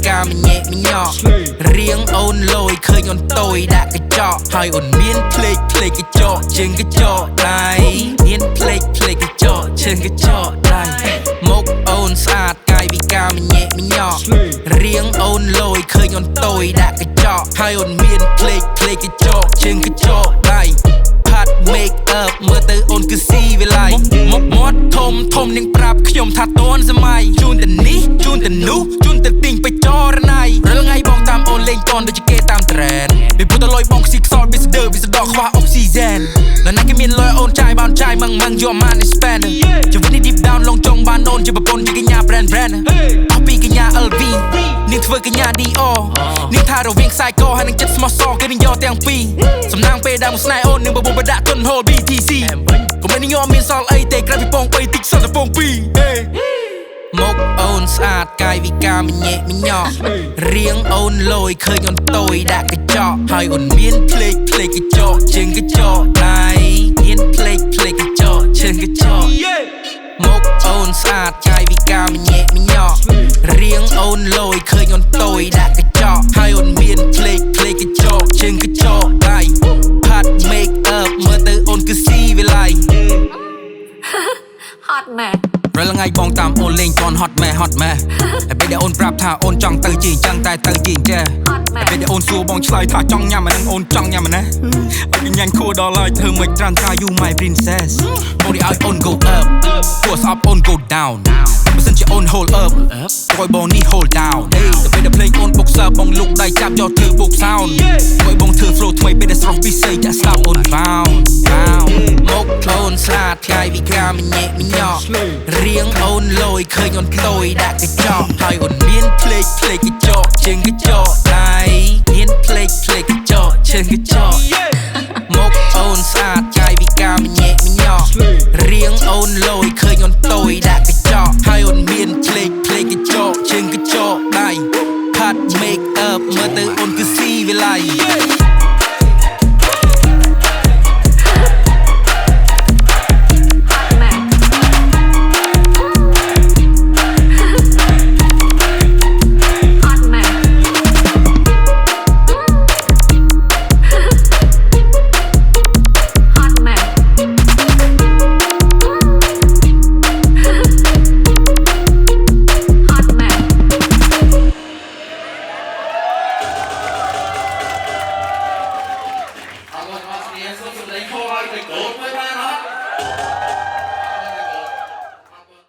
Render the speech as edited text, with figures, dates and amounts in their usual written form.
កាមញ៉ែមញ៉ករៀងអូនលយឃើញអូនតូយដាក់កញ្ចក់ហើយអូនមានភ្លេចកញ្ចក់ជើងកញ្ចក់ដៃមានភ្លេចកញ្ចក់ជើងកញ្ចក់ដៃមុខអូនស្អាតកាយវិការមញ៉ែមញ៉ករៀងអូនលយឃើញអូនតូយដាក់កញ្ចក់ហើយអូនមានភ្លេចកញ្ចក់ជើងកញ្ចក់ដៃmake up មើលទៅអូនគឺស៊ីវិល័យមកមាត់ធំនឹងប្រាប់ខ្ញុំថាតួនសម័យជូនទៅនេះជូនទៅនោះជូនទៅទីងបិចរណៃរាល់ថ្ងៃបងតាមអូនលេងតនដូចជាគេតាមត្រែនពីពុទ្ធលុយបងខ្ស៊ីខ្សោយពីស្ដឺពីស្ដកខ្វះអុកស៊ីហ្សែនដល់ណាគេមានលុយអូនចាយបានចាយម៉ងយកមកនេះ spend ជីវិតនេះ deep down លងចង់បានអូនជាប្រពន្ធជាកញ្ញា brand អស់ពីកញ្ញា LV នាងធ្វើកញ្ញា Dior នាងថារវាងខ្សែកហើយនឹងចិត្តស្មោះសរគេនឹងយកទាំងពីរសំណាងពេលដែលមកស្នេហ៍អូននឹងបបដាក់ទុនហូល BTC កុំមានញោមមានសល់អីទេក្រៅពីពង3តិចសល់តែពង2មុខអូនស្អាតកាយវិការមញ៉ែមញ៉ករៀងអូនលយឃើញអូនតូយដាក់កញ្ចក់ហើយអូនមានភ្លេចកញ្ចក់ជើងកញ្ចក់ដៃមានភ្លេចកញ្ចក់ជើងកញ្ចក់មុខអូនស្អាតកាយវិការមញ៉ែមញ៉ករៀងអូនលយឃើញអូនតូយដាក់កញ្ចក់ហើយអូនមានភ្លេចកញ្ចក់ជើងកញ្ចក់ដៃផាត់ make up មើលទៅអូនគឺស៊ីវិល័យហត់ម៉ែរាល់ថ្ងៃបងតាមអូនលេងតនហត់ម៉ែហើយពេលដែលអូនប្រាប់ថាអូនចង់ទៅជីចឹងតែទៅជីចេះហើយពេលដែលអូនសួរបងឆ្លើយថាចង់ញ៉ាំអាហ្នឹងអូនចង់ញ៉ាំអាណាឲ្យញ៉ាញ់ខួរដល់ហើយធ្វើមិនត្រាន់ត្រា you my princess បងឲ្យអូន go up គួរស្អប់អូន go down បើសិនជាអូន hold up គួយបងនេះ hold down ទៅពេលដែលភ្លេងអូនបុកសើបងលុកដៃចាប់យកធ្វើបុក sound គួយបងធ្វើ flow ថ្មីពេលដែលស្រស់ពិសេសចាក់ស្ដាប់អូន bound មុខអូនស្អាតកាយវិការមញ៉ែមញ៉ករៀងអូនលយឃើញអូនតូយដាក់កញ្ចក់ហើយអូនមានភ្លេចកញ្ចក់ជើងកញ្ចក់ដៃមានភ្លេចកញ្ចក់ជើងកញ្ចក់មុខអូនស្អាតកាយវិការមញ៉ែមញ៉ករៀងអូនលយឃើញអូនតូយដាក់កញ្ចក់ហើយអូនមានភ្លេចកញ្ចក់ជើងកញ្ចក់ដៃផាត់ make up មើលទៅអូនគឺស៊ីវិល័យHãy subscribe cho kênh Ghiền Mì Gõ để không bỏ lỡ những video hấp dẫn